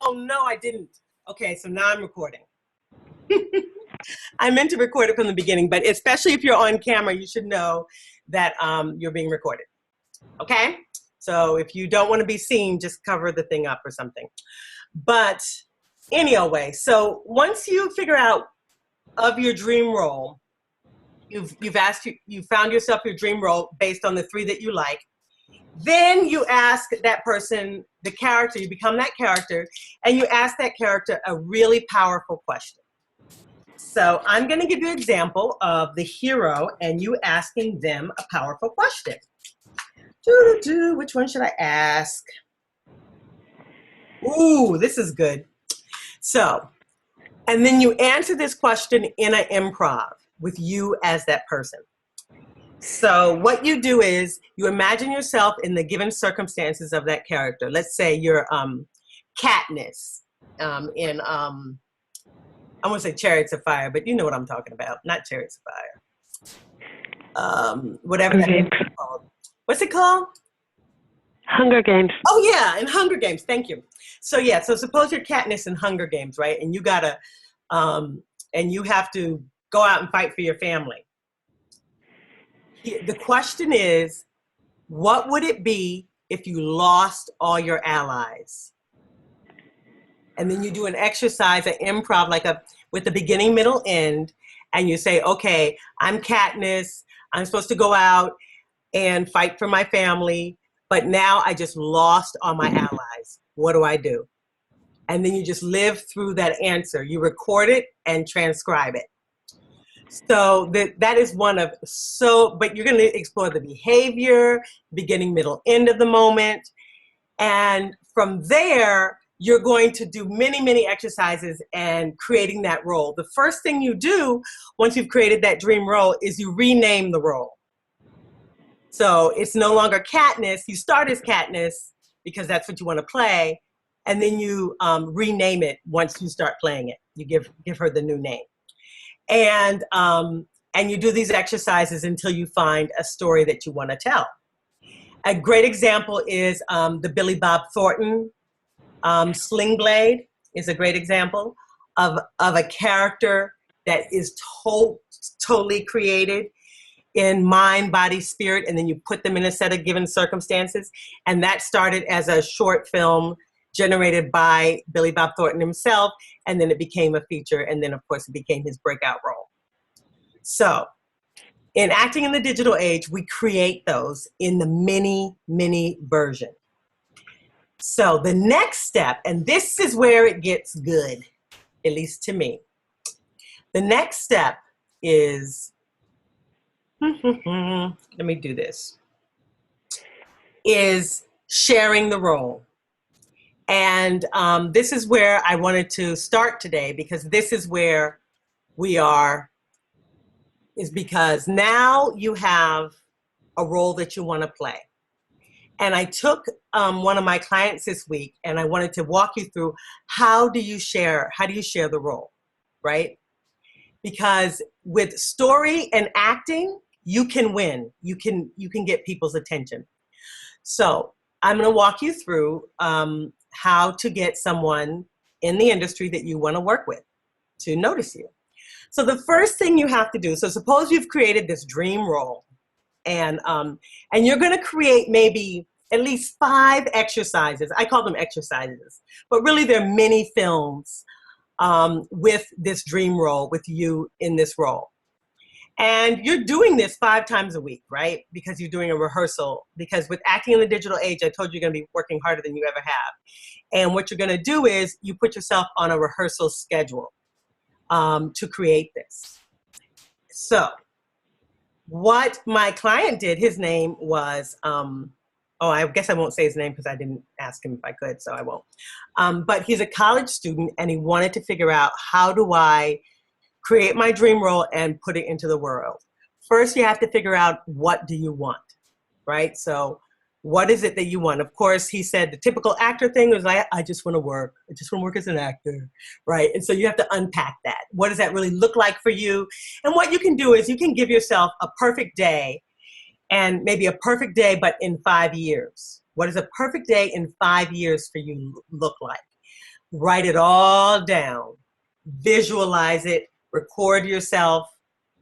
Oh no, I didn't. Okay, so now I'm recording. I meant to record it from the beginning, but especially if you're on camera, you should know that you're being recorded. Okay? So if you don't want to be seen, just cover the thing up or something. But anyway, so once you figure out of your dream role, you found yourself your dream role based on the 3 that you like. Then you ask that person, the character, you become that character, and you ask that character a really powerful question. So I'm going to give you an example of the hero and you asking them a powerful question. Which one should I ask? Ooh, this is good. So, and then you answer this question in an improv with you as that person. So what you do is you imagine yourself in the given circumstances of that character. Let's say you're Katniss in I want to say Chariots of Fire, but you know what I'm talking about. Not Chariots of Fire. Whatever that is called. What's it called? Hunger Games. Oh yeah, in Hunger Games. Thank you. So yeah, so suppose you're Katniss in Hunger Games, right? And you gotta, and you have to go out and fight for your family. The question is, what would it be if you lost all your allies? And then you do an exercise, an improv, with the beginning, middle, end, and you say, okay, I'm Katniss. I'm supposed to go out and fight for my family, but now I just lost all my allies. What do I do? And then you just live through that answer. You record it and transcribe it. So that is one of, but you're going to explore the behavior, beginning, middle, end of the moment. And from there, you're going to do many, many exercises and creating that role. The first thing you do once you've created that dream role is you rename the role. So it's no longer Katniss. You start as Katniss because that's what you want to play. And then you rename it once you start playing it. You give her the new name. And you do these exercises until you find a story that you want to tell. A great example is the Billy Bob Thornton Sling Blade is a great example of a character that is totally created in mind, body, spirit, and then you put them in a set of given circumstances. And that started as a short film generated by Billy Bob Thornton himself, and then it became a feature, and then of course it became his breakout role. So in Acting in the Digital Age, we create those in the mini version. So the next step, and this is where it gets good, at least to me. The next step is, let me do this, is sharing the role. And this is where I wanted to start today, because this is where we are, is because now you have a role that you want to play. And I took one of my clients this week and I wanted to walk you through how do you share the role, right? Because with story and acting, you can win. You can get people's attention. So I'm going to walk you through how to get someone in the industry that you want to work with to notice you. So the first thing you have to do, so suppose you've created this dream role, and you're going to create maybe at least 5 exercises. I call them exercises, but really they're mini films with this dream role, with you in this role. And you're doing this 5 times a week, right? Because you're doing a rehearsal. Because with Acting in the Digital Age, I told you you're going to be working harder than you ever have. And what you're going to do is you put yourself on a rehearsal schedule to create this. So what my client did, his name was, I guess I won't say his name because I didn't ask him if I could, so I won't. But he's a college student and he wanted to figure out, how do I create my dream role and put it into the world? First, you have to figure out, what do you want, right? So what is it that you want? Of course, he said the typical actor thing was like, I just want to work. I just want to work as an actor, right? And so you have to unpack that. What does that really look like for you? And what you can do is you can give yourself a perfect day, and maybe a perfect day, but in 5 years. What does a perfect day in 5 years for you look like? write it all down, visualize it, record yourself.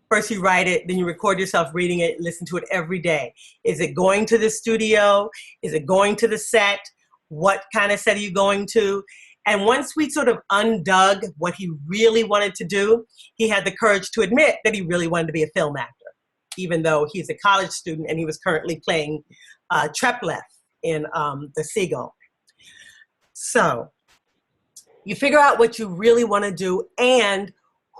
First you write it, then you record yourself reading it, listen to it every day. Is it going to the studio? Is it going to the set? What kind of set are you going to? And once we sort of undug what he really wanted to do, he had the courage to admit that he really wanted to be a film actor, even though he's a college student and he was currently playing Treplef in The Seagull. So you figure out what you really want to do and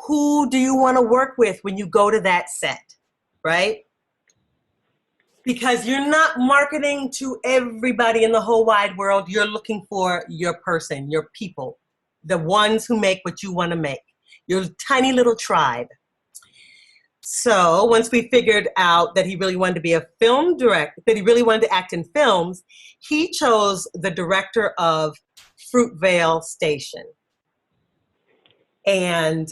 who do you want to work with when you go to that set, right? Because you're not marketing to everybody in the whole wide world. You're looking for your person, your people, the ones who make what you want to make, your tiny little tribe. So once we figured out that he really wanted to be a film director, that he really wanted to act in films, he chose the director of Fruitvale Station. And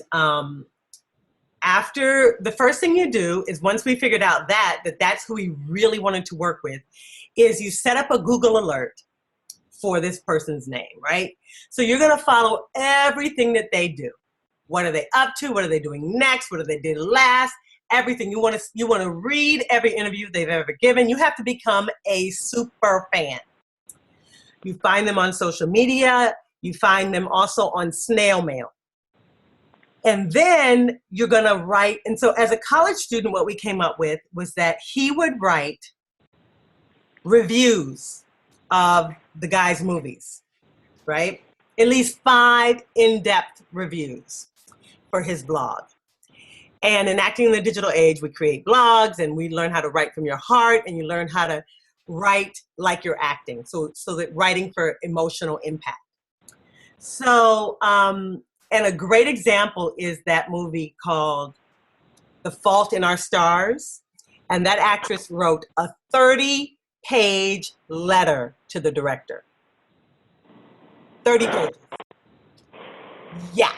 after, the first thing you do is, once we figured out that that's who he really wanted to work with, is you set up a Google alert for this person's name, right? So you're gonna follow everything that they do. What are they up to? What are they doing next? What did they do last? Everything. You wanna read every interview they've ever given. You have to become a super fan. You find them on social media. You find them also on snail mail. And then you're gonna write, and so as a college student, what we came up with was that he would write reviews of the guy's movies, right? At least 5 in-depth reviews for his blog. And in Acting in the Digital Age, we create blogs and we learn how to write from your heart, and you learn how to write like you're acting. So that writing for emotional impact. So, and a great example is that movie called The Fault in Our Stars. And that actress wrote a 30-page letter to the director. 30 pages. Yeah,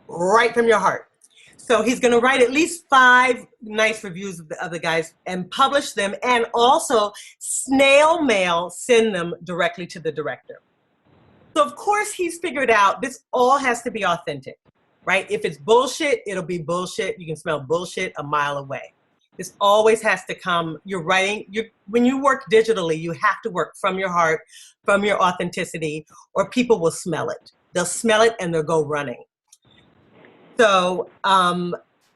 right from your heart. So he's gonna write at least 5 nice reviews of the other guys and publish them, and also snail mail, send them directly to the director. So of course he's figured out this all has to be authentic, right? If it's bullshit, it'll be bullshit. You can smell bullshit a mile away. This always has to come, when you work digitally, you have to work from your heart, from your authenticity, or people will smell it. They'll smell it and they'll go running. So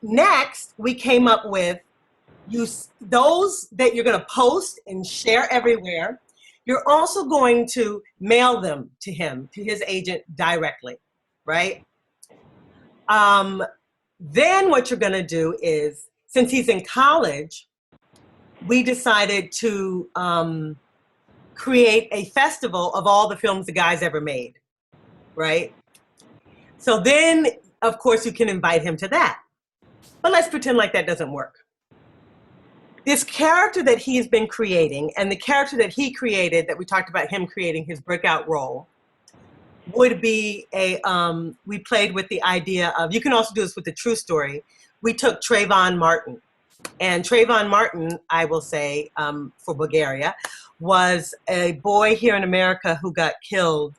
next we came up with those that you're gonna post and share everywhere. You're also going to mail them to him, to his agent directly, right? Then what you're gonna do is, since he's in college, we decided to create a festival of all the films the guy's ever made, right? So then, of course, you can invite him to that. But let's pretend like that doesn't work. This character that he's been creating, and the character that he created, that we talked about him creating his breakout role, would be we played with the idea of, you can also do this with the true story. We took Trayvon Martin. And Trayvon Martin, I will say, for Bulgaria, was a boy here in America who got killed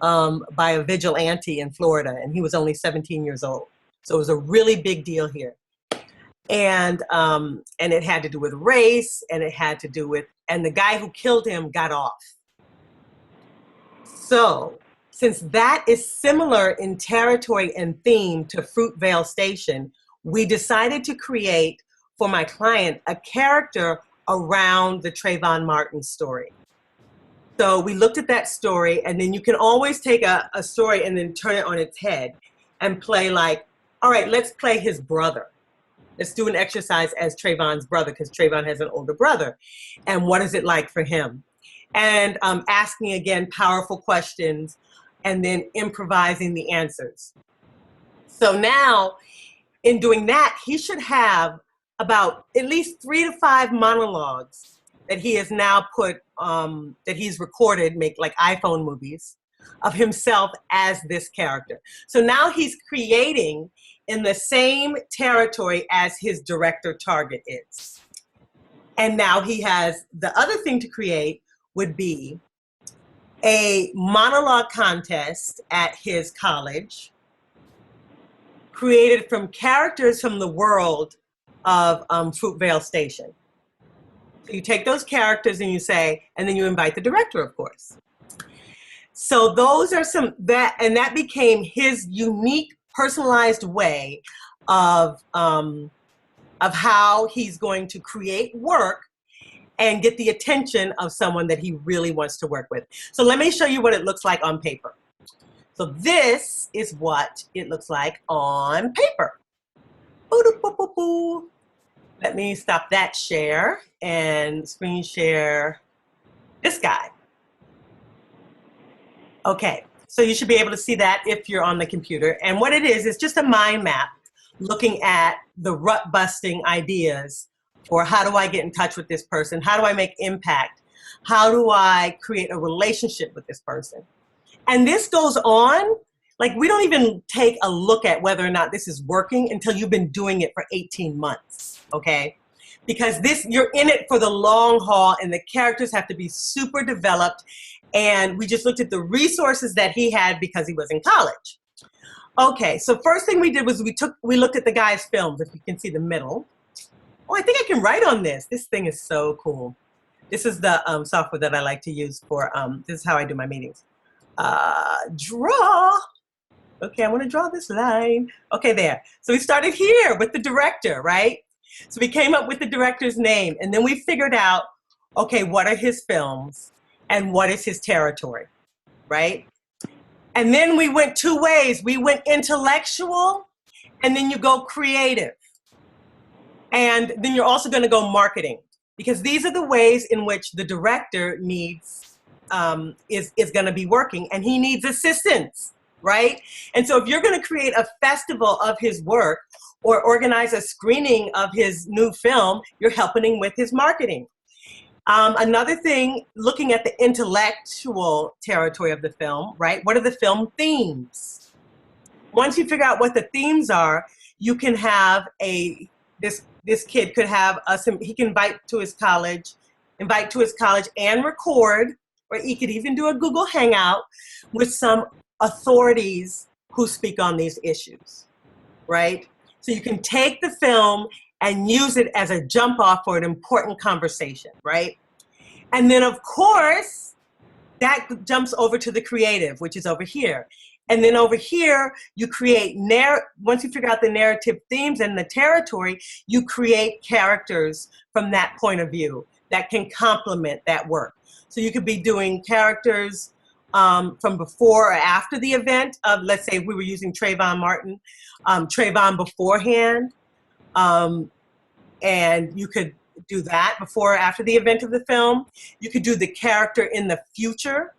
by a vigilante in Florida, and he was only 17 years old. So it was a really big deal here. And it had to do with race, and it had to do with, and the guy who killed him got off. So since that is similar in territory and theme to Fruitvale Station, we decided to create for my client a character around the Trayvon Martin story. So we looked at that story, and then you can always take a story and then turn it on its head and play like, all right, let's play his brother. Let's do an exercise as Trayvon's brother, because Trayvon has an older brother. And what is it like for him? And asking, again, powerful questions, and then improvising the answers. So now, in doing that, he should have about at least 3 to 5 monologues that he has now put, that he's recorded, make like iPhone movies, of himself as this character. So now he's creating in the same territory as his director target is. And now he has, the other thing to create would be a monologue contest at his college created from characters from the world of Fruitvale Station. So you take those characters and you say, and then you invite the director, of course. So those are that became his unique, personalized way of how he's going to create work and get the attention of someone that he really wants to work with. So let me show you what it looks like on paper. So this is what it looks like on paper. Let me stop that share and screen share this guy. Okay, so you should be able to see that if you're on the computer. And what it is just a mind map looking at the rut-busting ideas for how do I get in touch with this person? How do I make impact? How do I create a relationship with this person? And this goes on, like we don't even take a look at whether or not this is working until you've been doing it for 18 months, okay? Because you're in it for the long haul and the characters have to be super developed. And we just looked at the resources that he had because he was in college. Okay, so first thing we did was we looked at the guy's films, if you can see the middle. Oh, I think I can write on this. This thing is so cool. This is the software that I like to use for, this is how I do my meetings. Draw. Okay, I want to draw this line. Okay, there. So we started here with the director, right? So we came up with the director's name, and then we figured out, okay, what are his films and what is his territory, right? And then we went two ways. We went intellectual, and then you go creative. And then you're also going to go marketing, because these are the ways in which the director needs, is going to be working, and he needs assistance, right? And so if you're going to create a festival of his work or organize a screening of his new film, you're helping him with his marketing. Another thing, looking at the intellectual territory of the film, right? What are the film themes? Once you figure out what the themes are, you can have this kid could have he can invite to his college and record, or he could even do a Google Hangout with some authorities who speak on these issues, right? So you can take the film and use it as a jump off for an important conversation, right? And then of course, that jumps over to the creative, which is over here. And then over here, you create, once you figure out the narrative themes and the territory, you create characters from that point of view that can complement that work. So you could be doing characters from before or after the event of, let's say if we were using Trayvon Martin, Trayvon beforehand, and you could do that before or after the event of the film. You could do the character in the future,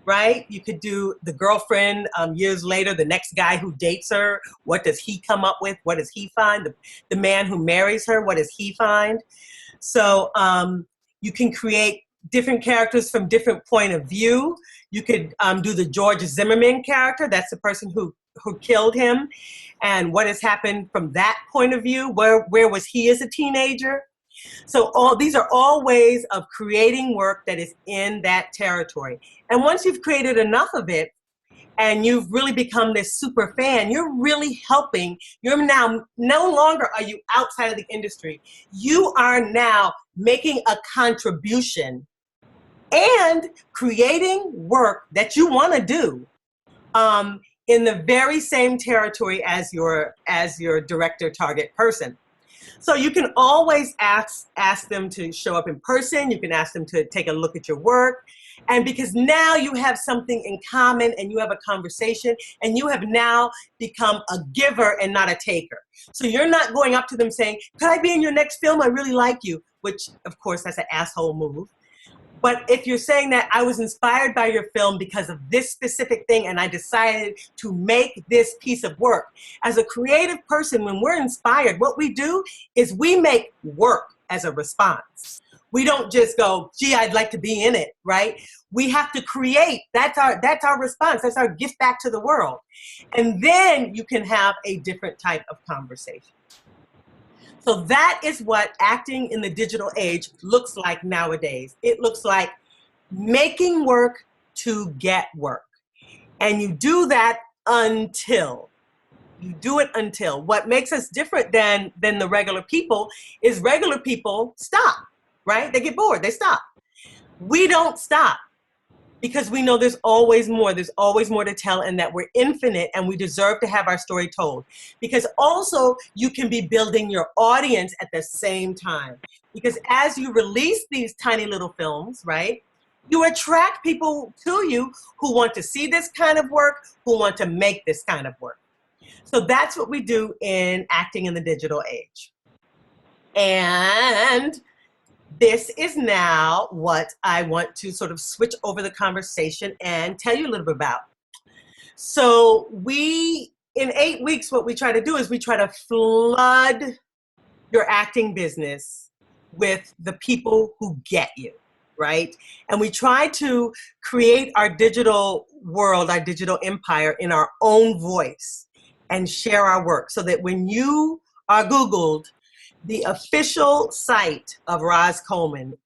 right? You could do the girlfriend years later, the next guy who dates her. What does he come up with? What does he find? The man who marries her, what does he find? So you can create different characters from different point of view. You could do the George Zimmerman character. That's the person who killed him. And what has happened from that point of view? Where was he as a teenager? So these are all ways of creating work that is in that territory. And once you've created enough of it, and you've really become this super fan, you're really helping. You're now, no longer are you outside of the industry. You are now making a contribution and creating work that you want to do in the very same territory as your director target person. So you can always ask them to show up in person. You can ask them to take a look at your work. And because now you have something in common and you have a conversation and you have now become a giver and not a taker. So you're not going up to them saying, could I be in your next film? I really like you, which of course that's an asshole move. But if you're saying that I was inspired by your film because of this specific thing and I decided to make this piece of work. As a creative person, when we're inspired, what we do is we make work as a response. We don't just go, gee, I'd like to be in it, right? We have to create. That's our response. That's our gift back to the world. And then you can have a different type of conversation. So that is what acting in the digital age looks like nowadays. It looks like making work to get work. And you do that until. You do it until. What makes us different than the regular people is regular people stop, right? They get bored, they stop. We don't stop because we know there's always more. There's always more to tell, and that we're infinite and we deserve to have our story told. Because also you can be building your audience at the same time. Because as you release these tiny little films, right, you attract people to you who want to see this kind of work, who want to make this kind of work. So that's what we do in Acting in the Digital Age. And this is now what I want to sort of switch over the conversation and tell you a little bit about. So in 8 weeks, what we try to do is we try to flood your acting business with the people who get you, right? And we try to create our digital world, our digital empire in our own voice and share our work so that when you are Googled, the official site of Roz Coleman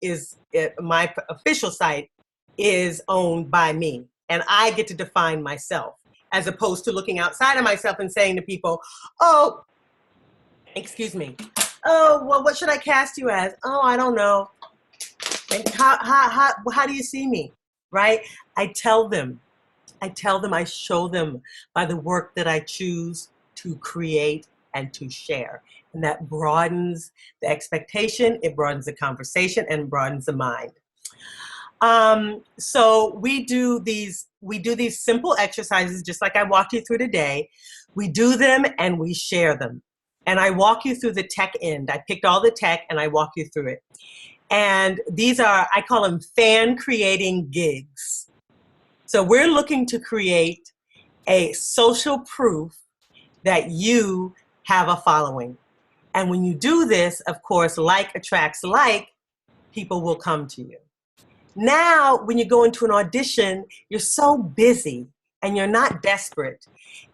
my official site is owned by me. And I get to define myself as opposed to looking outside of myself and saying to people, oh, excuse me. Oh, well, what should I cast you as? Oh, I don't know. How do you see me, right? I tell them, I show them by the work that I choose to create and to share. And that broadens the expectation, it broadens the conversation, and broadens the mind. So we do these simple exercises, just like I walked you through today. We do them and we share them. And I walk you through the tech end. I picked all the tech and I walk you through it. And these are, I call them fan creating gigs. So we're looking to create a social proof that you have a following. And when you do this, of course, like attracts like, people will come to you. Now, when you go into an audition, you're so busy and you're not desperate.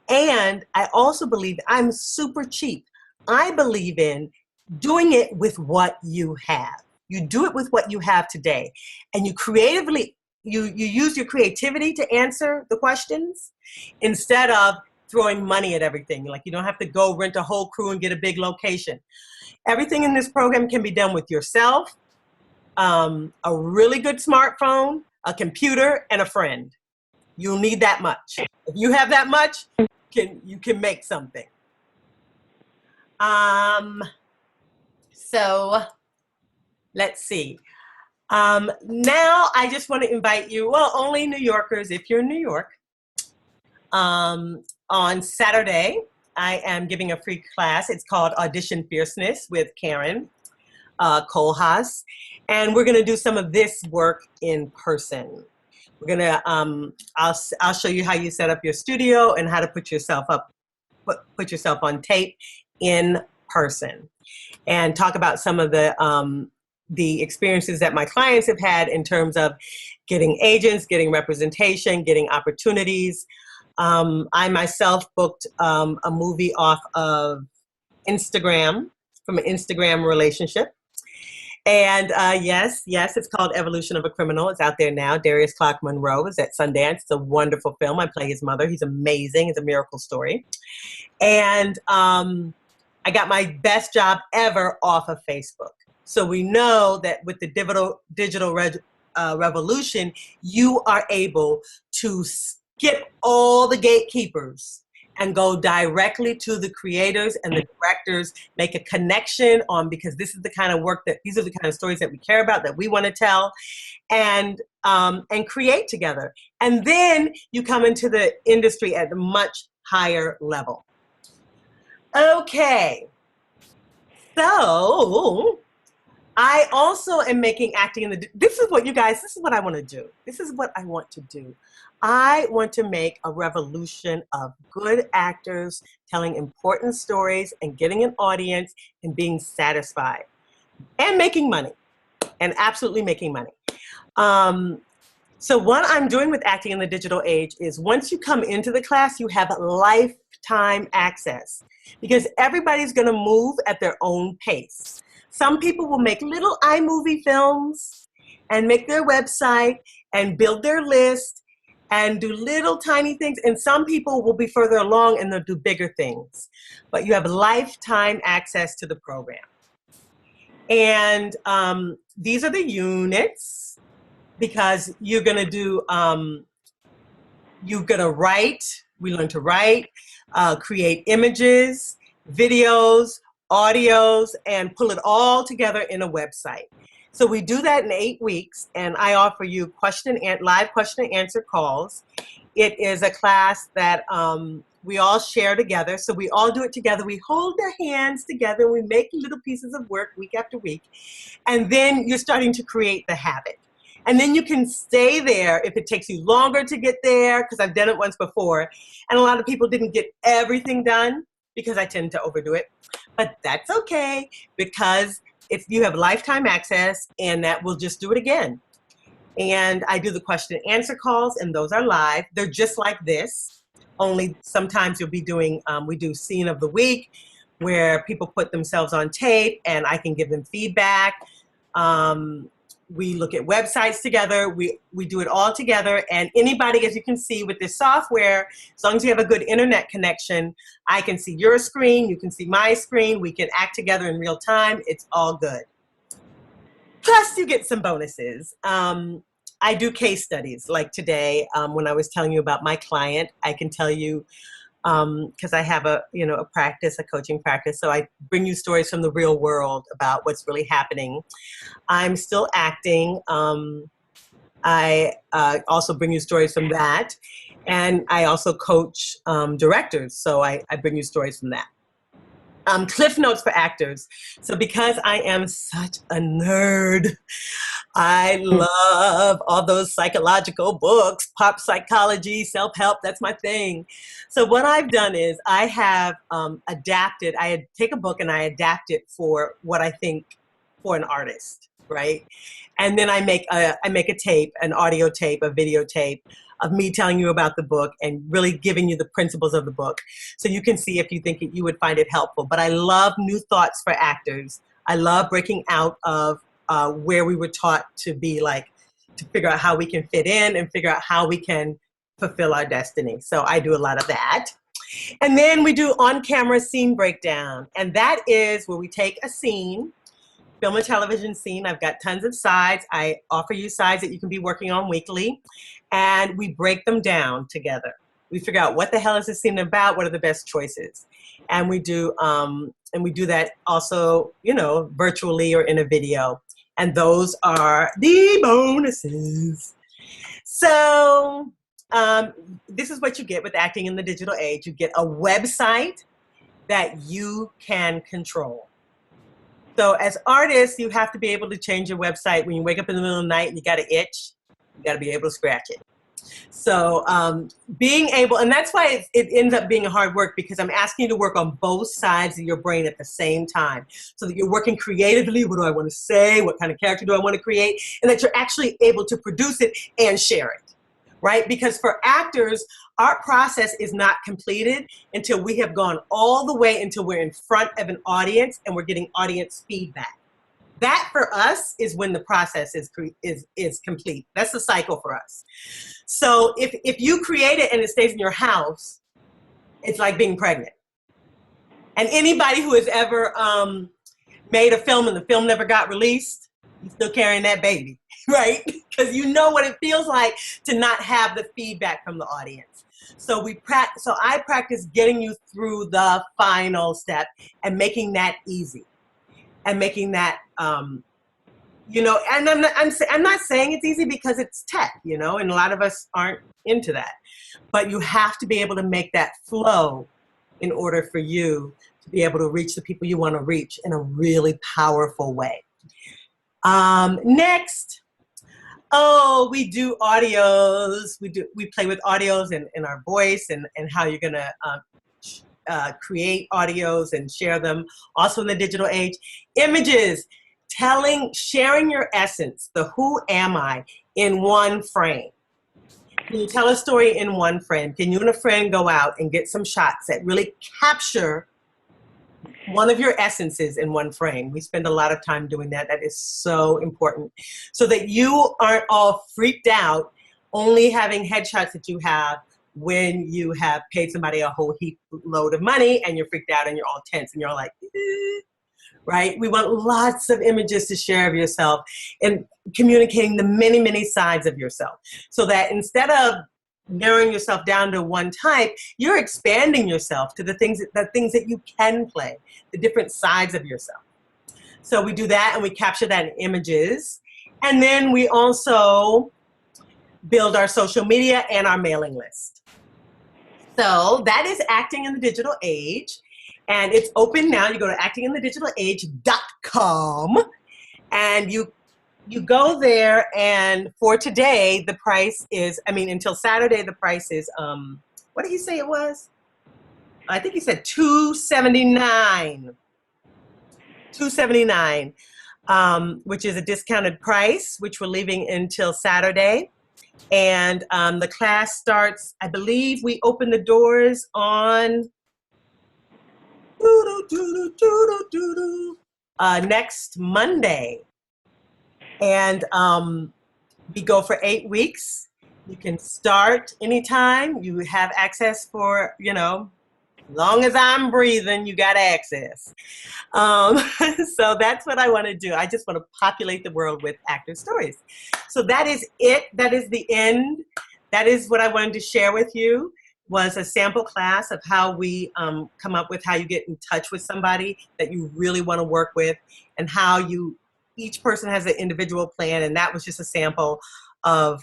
And I also believe, I'm super cheap. I believe in doing it with what you have. You do it with what you have today. And you creatively, you use your creativity to answer the questions instead of throwing money at everything. Like, you don't have to go rent a whole crew and get a big location. Everything in this program can be done with yourself, a really good smartphone, a computer, and a friend. You'll need that much. If you have that much, you can make something. So let's see. Now I just want to invite you, well, only New Yorkers, if you're in New York. On Saturday, I am giving a free class. It's called Audition Fierceness with Karen Kohlhaas. And we're going to do some of this work in person. We're going to, I'll show you how you set up your studio and how to put yourself on tape in person, and talk about some of the experiences that my clients have had in terms of getting agents, getting representation, getting opportunities. I myself booked a movie off of Instagram, from an Instagram relationship. And yes, it's called Evolution of a Criminal. It's out there now. Darius Clark Monroe is at Sundance. It's a wonderful film. I play his mother. He's amazing. It's a miracle story. And I got my best job ever off of Facebook. So we know that with the digital revolution, you are able to skip all the gatekeepers and go directly to the creators and the directors, make a connection on, because this is the kind of work these are the kind of stories that we care about, that we want to tell, and create together. And then you come into the industry at a much higher level. Okay, so I also am making acting this is what I want to do. This is what I want to do. I want to make a revolution of good actors telling important stories and getting an audience and being satisfied and making money, and absolutely making money. So what I'm doing with Acting in the Digital Age is, once you come into the class, you have lifetime access, because everybody's going to move at their own pace. Some people will make little iMovie films and make their website and build their list and do little tiny things. And some people will be further along and they'll do bigger things. But you have lifetime access to the program. And these are the units, because you're going to do, you're going to write. We learn to write, create images, videos, audios, and pull it all together in a website. So we do that in 8 weeks, and I offer you live question and answer calls. It is a class that we all share together. So we all do it together. We hold our hands together. We make little pieces of work week after week. And then you're starting to create the habit. And then you can stay there if it takes you longer to get there, because I've done it once before. And a lot of people didn't get everything done because I tend to overdo it. But that's okay, because if you have lifetime access, and that we'll just do it again. And I do the question and answer calls, and those are live. They're just like this, only sometimes you'll be doing, we do scene of the week, where people put themselves on tape and I can give them feedback. We look at websites together. We do it all together. And anybody, as you can see with this software, as long as you have a good internet connection, I can see your screen, you can see my screen, we can act together in real time. It's all good. Plus, you get some bonuses. I do case studies, like today, when I was telling you about my client. I can tell you, because I have a practice, a coaching practice, so I bring you stories from the real world about what's really happening. I'm still acting. I also bring you stories from that, and I also coach directors, so I bring you stories from that. Cliff notes for actors. So because I am such a nerd, I love all those psychological books, pop psychology, self-help, that's my thing. So what I've done is I have adapted, I take a book and I adapt it for what I think for an artist, right? And then I make a tape, an audio tape, a videotape of me telling you about the book and really giving you the principles of the book. So you can see if you think you would find it helpful. But I love new thoughts for actors. I love breaking out of where we were taught to be like, to figure out how we can fit in and figure out how we can fulfill our destiny. So I do a lot of that. And then we do on-camera scene breakdown. And that is where we take a scene, film a television scene. I've got tons of sides. I offer you sides that you can be working on weekly. And we break them down together. We figure out what the hell is this scene about? What are the best choices? And we do that also, virtually or in a video. And those are the bonuses. So this is what you get with acting in the digital age. You get a website that you can control. So as artists, you have to be able to change your website. When you wake up in the middle of the night and you got an itch, you got to be able to scratch it. So being able, and that's why it ends up being hard work, because I'm asking you to work on both sides of your brain at the same time, so that you're working creatively. What do I want to say? What kind of character do I want to create? And that you're actually able to produce it and share it, right? Because for actors, our process is not completed until we have gone all the way until we're in front of an audience and we're getting audience feedback. That for us is when the process is complete. That's the cycle for us. So if you create it and it stays in your house, it's like being pregnant. And anybody who has ever made a film and the film never got released, you're still carrying that baby, right? Because you know what it feels like to not have the feedback from the audience. So I practice getting you through the final step and making that easy. And making that, and I'm not saying it's easy because it's tech, and a lot of us aren't into that. But you have to be able to make that flow in order for you to be able to reach the people you want to reach in a really powerful way. Next, we do audios. We play with audios in our voice and how you're going to create audios and share them. Also in the digital age, images, sharing your essence, the who am I, in one frame. Can you tell a story in one frame? Can you and a friend go out and get some shots that really capture one of your essences in one frame? We spend a lot of time doing that. That is so important, so that you aren't all freaked out only having headshots that you have when you have paid somebody a whole heap load of money and you're freaked out and you're all tense and you're like, right? We want lots of images to share of yourself and communicating the many, many sides of yourself, so that instead of narrowing yourself down to one type, you're expanding yourself to the things that you can play, the different sides of yourself. So we do that and we capture that in images. And then we also build our social media and our mailing list. So that is Acting in the Digital Age. And it's open now. You go to actinginthedigitalage.com and you go there, and for today, the price is, until Saturday, the price is, what did he say it was? I think he said $279. $279, which is a discounted price, which we're leaving until Saturday. And the class starts, I believe we open the doors on next Monday. And we go for 8 weeks. You can start anytime. You have access for, as long as I'm breathing, you got access. So that's what I want to do. I just want to populate the world with actor stories. So that is it. That is the end. That is what I wanted to share with you, was a sample class of how we come up with how you get in touch with somebody that you really want to work with, and how each person has an individual plan. And that was just a sample of,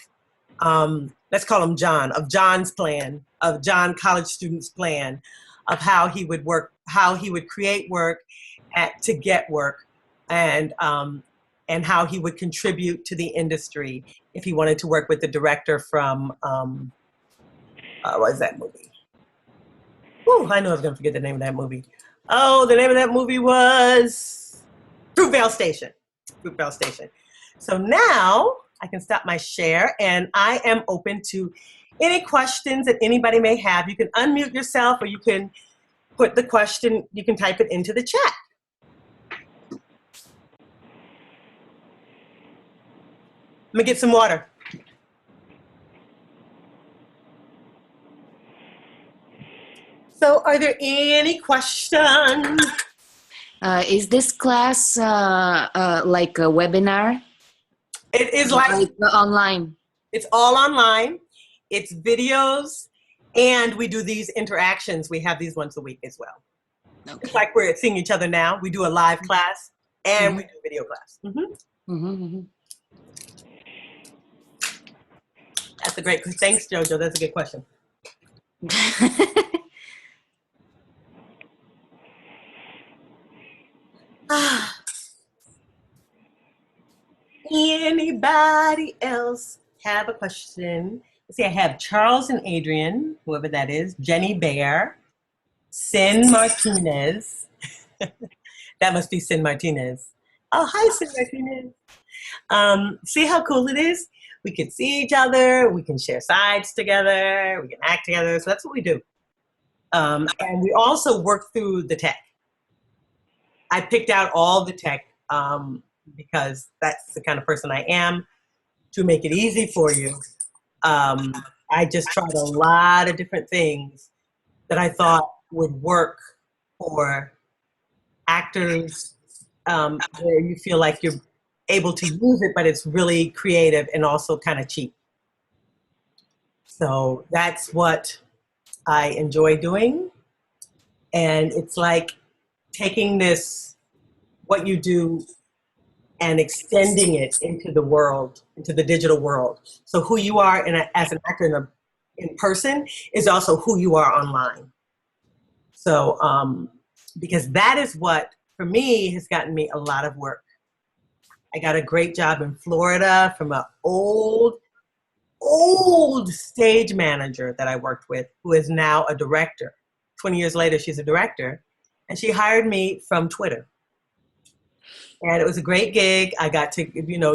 let's call him John, of John's plan, of John college student's plan, of how he would work, how he would create work to get work, and how he would contribute to the industry if he wanted to work with the director from, what is that movie? Ooh, I know I was going to forget the name of that movie. Oh, the name of that movie was Fruitvale Station. Fruitvale Station. So now I can stop my share, and I am open to any questions that anybody may have. You can unmute yourself, or you can put the question, you can type it into the chat. Let me get some water. So are there any questions? Is this class like a webinar? It is like online. It's all online. It's videos, and we do these interactions. We have these once a week as well. Okay. It's like we're seeing each other now. We do a live class, and we do a video class. That's a great, thanks, Jojo. That's a good question. Anybody else have a question? Let's see, I have Charles and Adrian, whoever that is, Jenny Bear, Sin Martinez. That must be Sin Martinez. Oh, hi, Sin Martinez. See how cool it is? We can see each other, we can share sides together, we can act together, so that's what we do. And we also work through the tech. I picked out all the tech because that's the kind of person I am, to make it easy for you. I just tried a lot of different things that I thought would work for actors, where you feel like you're able to use it, but it's really creative and also kind of cheap. So that's what I enjoy doing. And it's like taking this, what you do, and extending it into the world, into the digital world. So who you are as an actor in person is also who you are online. So, because that is what, for me, has gotten me a lot of work. I got a great job in Florida from an old stage manager that I worked with, who is now a director. 20 years later, she's a director, and she hired me from Twitter. And it was a great gig. I got to,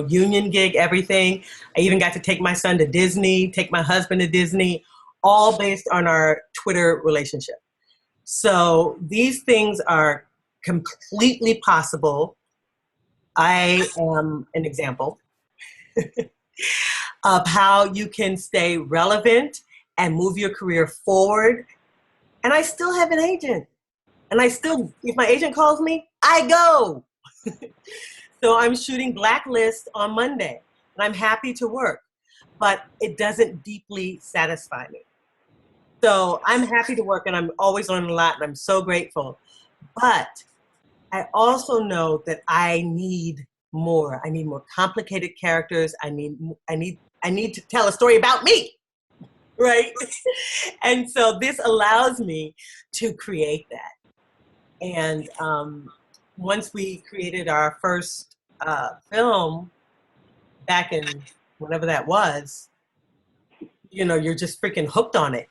union gig, everything. I even got to take my son to Disney, take my husband to Disney, all based on our Twitter relationship. So these things are completely possible. I am an example. of how you can stay relevant and move your career forward. And I still have an agent. And I still, if my agent calls me, I go. So I'm shooting Blacklist on Monday, and I'm happy to work, but it doesn't deeply satisfy me. So I'm happy to work, and I'm always learning a lot, and I'm so grateful. But I also know that I need more. I need more complicated characters. I need to tell a story about me, right? And so this allows me to create that. And once we created our first film back in whenever that was, you're just freaking hooked on it.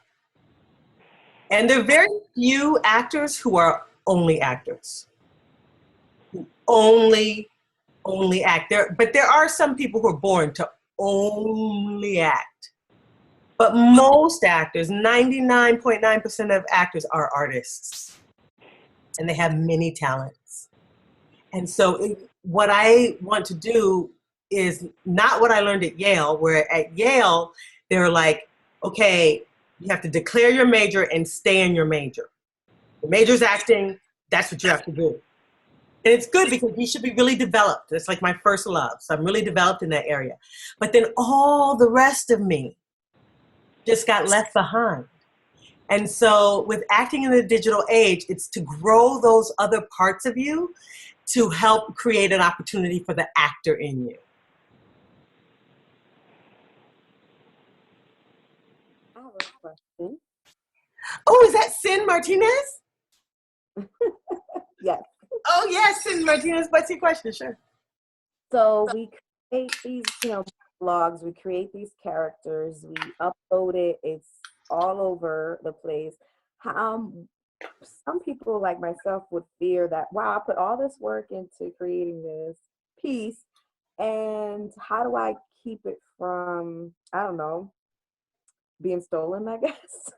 And there are very few actors who are only actors, who only act. But there are some people who are born to only act. But most actors, 99.9% of actors are artists. And they have many talents. And so what I want to do is not what I learned at Yale, where at Yale, they're like, okay, you have to declare your major and stay in your major. The major's acting, that's what you have to do. And it's good because you should be really developed. It's like my first love. So I'm really developed in that area. But then all the rest of me just got left behind. And so with acting in the digital age, it's to grow those other parts of you to help create an opportunity for the actor in you. I have a question. Oh, is that Sin Martinez? Yes. Oh, yes, Sin Martinez. What's your question? Sure. So we create these, blogs. We create these characters. We upload it. It's all over the place. Some people like myself would fear that, wow, I put all this work into creating this piece, and how do I keep it from, I don't know, being stolen, I guess?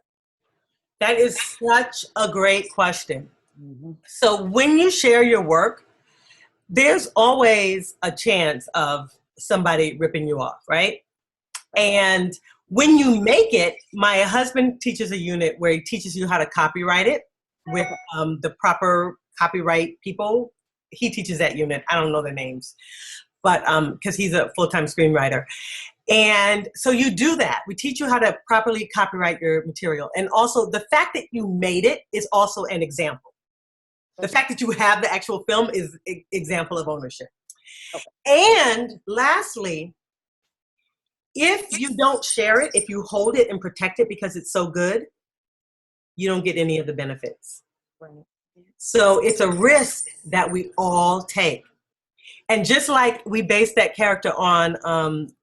That is such a great question. So when you share your work, there's always a chance of somebody ripping you off, right? And when you make it, my husband teaches a unit where he teaches you how to copyright it with the proper copyright people. He teaches that unit. I don't know their names, but because he's a full-time screenwriter. And so you do that. We teach you how to properly copyright your material. And also the fact that you made it is also an example. The fact that you have the actual film is an example of ownership. Okay. And lastly, if you don't share it, if you hold it and protect it because it's so good, you don't get any of the benefits. Right. So it's a risk that we all take. And just like we based that character on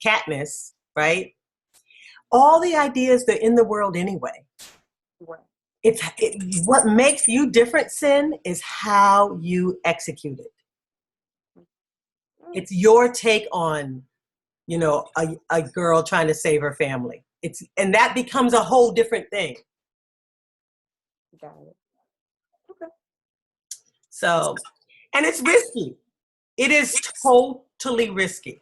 Katniss, right? All the ideas, they're in the world anyway. Right. What makes you different, Sin, is how you execute it. It's your take on, a girl trying to save her family. And that becomes a whole different thing. Got it. Okay. So, and it's risky. It is totally risky.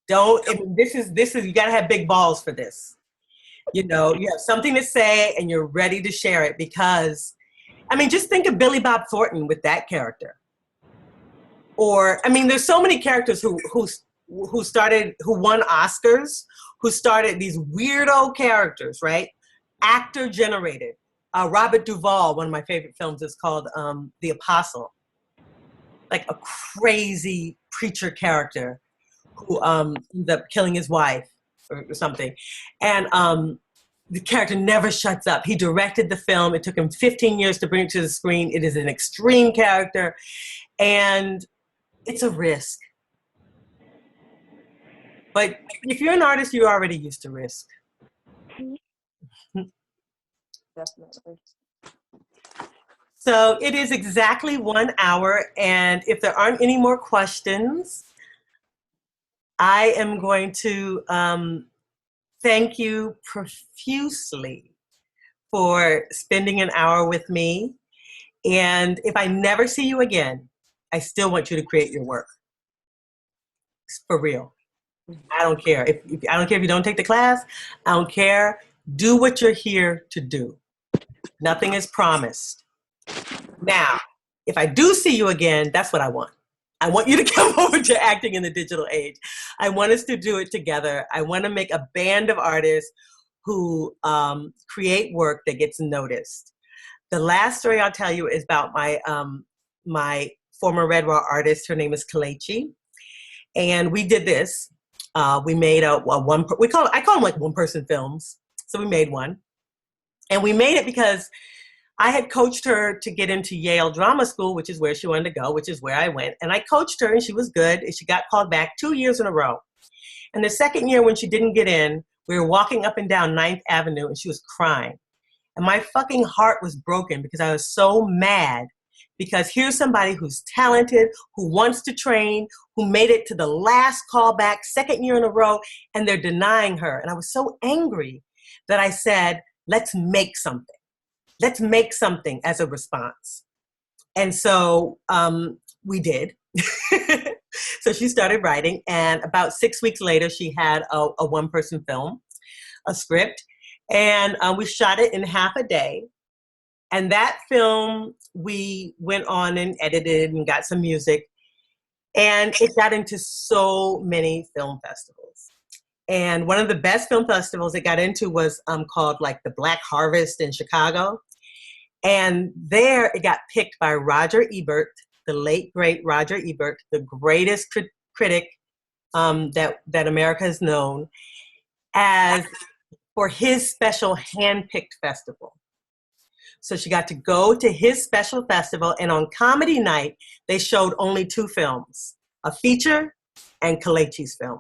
This is, you gotta have big balls for this. You have something to say and you're ready to share it because, just think of Billy Bob Thornton with that character. Or, there's so many characters who won Oscars, who started these weirdo characters, right? Actor generated. Robert Duvall, one of my favorite films, is called The Apostle. Like a crazy preacher character who ends up killing his wife or something. And the character never shuts up. He directed the film. It took him 15 years to bring it to the screen. It is an extreme character. And it's a risk. But if you're an artist, you're already used to risk. Definitely. So it is exactly 1 hour. And if there aren't any more questions, I am going to thank you profusely for spending an hour with me. And if I never see you again, I still want you to create your work. For real. I don't care. I don't care if you don't take the class. I don't care. Do what you're here to do. Nothing is promised. Now, if I do see you again, that's what I want. I want you to come over to Acting in the Digital Age. I want us to do it together. I want to make a band of artists who create work that gets noticed. The last story I'll tell you is about my former Red Raw artist. Her name is Kalechi. And we did this. We made I call them like one-person films. So we made one. And we made it because I had coached her to get into Yale Drama School, which is where she wanted to go, which is where I went. And I coached her, and she was good. And she got called back 2 years in a row. And the second year when she didn't get in, we were walking up and down 9th Avenue, and she was crying. And my fucking heart was broken because I was so mad, because here's somebody who's talented, who wants to train, who made it to the last callback, second year in a row, and they're denying her. And I was so angry that I said, let's make something. Let's make something as a response. And so we did. So she started writing, and about 6 weeks later, she had a one-person film, a script, and we shot it in half a day. And that film, we went on and edited and got some music, and it got into so many film festivals. And one of the best film festivals it got into was called like the Black Harvest in Chicago. And there it got picked by Roger Ebert, the late, great Roger Ebert, the greatest critic that America has known, as for his special hand-picked festival. So she got to go to his special festival, and on comedy night, they showed only 2 films, a feature and Kalechi's film.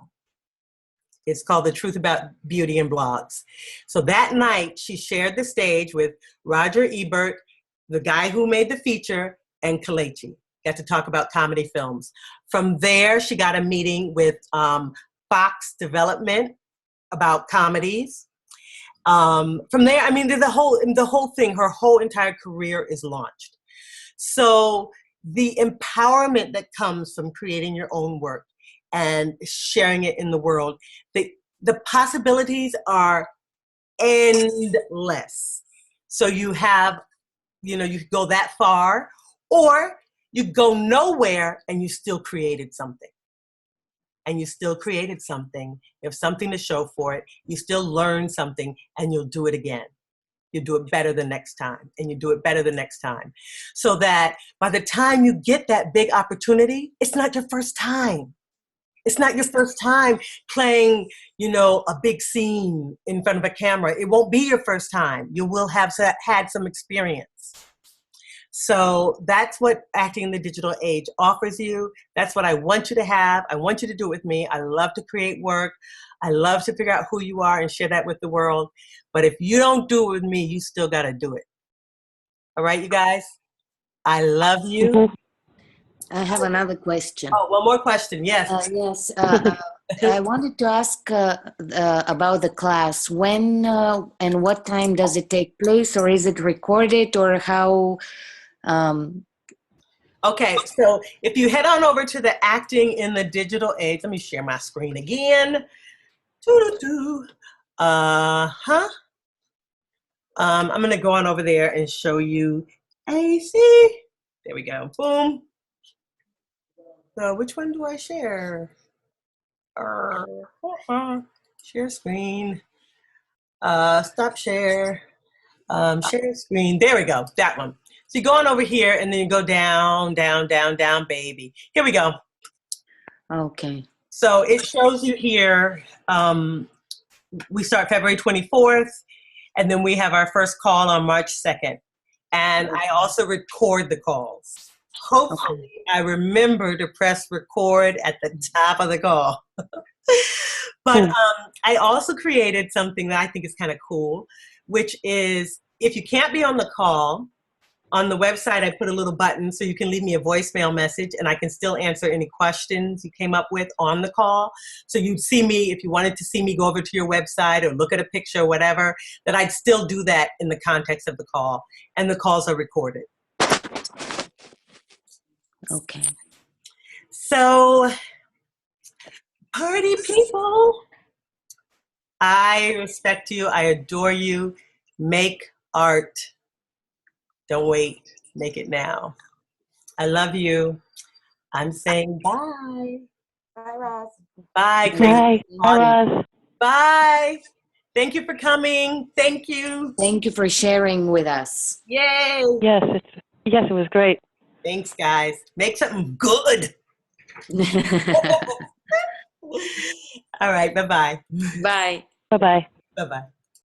It's called The Truth About Beauty and Blogs. So that night, she shared the stage with Roger Ebert, the guy who made the feature, and Kalechi. Got to talk about comedy films. From there, she got a meeting with Fox Development about comedies. From there, I mean, the whole thing, her whole entire career is launched. So the empowerment that comes from creating your own work and sharing it in the world, the possibilities are endless. So you have, you go that far, or you go nowhere and you still created something. And you still created something. You have something to show for it. You still learn something, and you'll do it again. You do it better the next time, and you do it better the next time. So that by the time you get that big opportunity, it's not your first time. It's not your first time playing, a big scene in front of a camera. It won't be your first time. You will have had some experience. So that's what Acting in the Digital Age offers you. That's what I want you to have. I want you to do it with me. I love to create work. I love to figure out who you are and share that with the world. But if you don't do it with me, you still got to do it. All right, you guys? I love you. Mm-hmm. I have another question. Oh, one more question. Yes. Yes, I wanted to ask about the class. When and what time does it take place, or is it recorded, or how? Okay, so if you head on over to the Acting in the Digital Age, let me share my screen again. I'm going to go on over there and show you AC. There we go. Boom. So which one do I share? Share screen. Stop share. Share screen. There we go. That one. So you go on over here, and then you go down, down, down, down, baby. Here we go. Okay. So it shows you here. We start February 24th, and then we have our first call on March 2nd. And I also record the calls. Hopefully, I remember to press record at the top of the call. But I also created something that I think is kind of cool, which is if you can't be on the call, on the website, I put a little button so you can leave me a voicemail message, and I can still answer any questions you came up with on the call. So you'd see me, if you wanted to see me, go over to your website or look at a picture or whatever, that I'd still do that in the context of the call. And the calls are recorded. Okay. So Party people. I respect you. I adore you. Make art. Don't wait. Make it now. I love you. I'm saying bye. Bye, Ross. Bye, Bye. crazy Bye, audience. Ross. Bye. Thank you for coming. Thank you. Thank you for sharing with us. Yay. Yes, it was great. Thanks, guys. Make something good. All right. Bye-bye. Bye. Bye-bye. Bye-bye.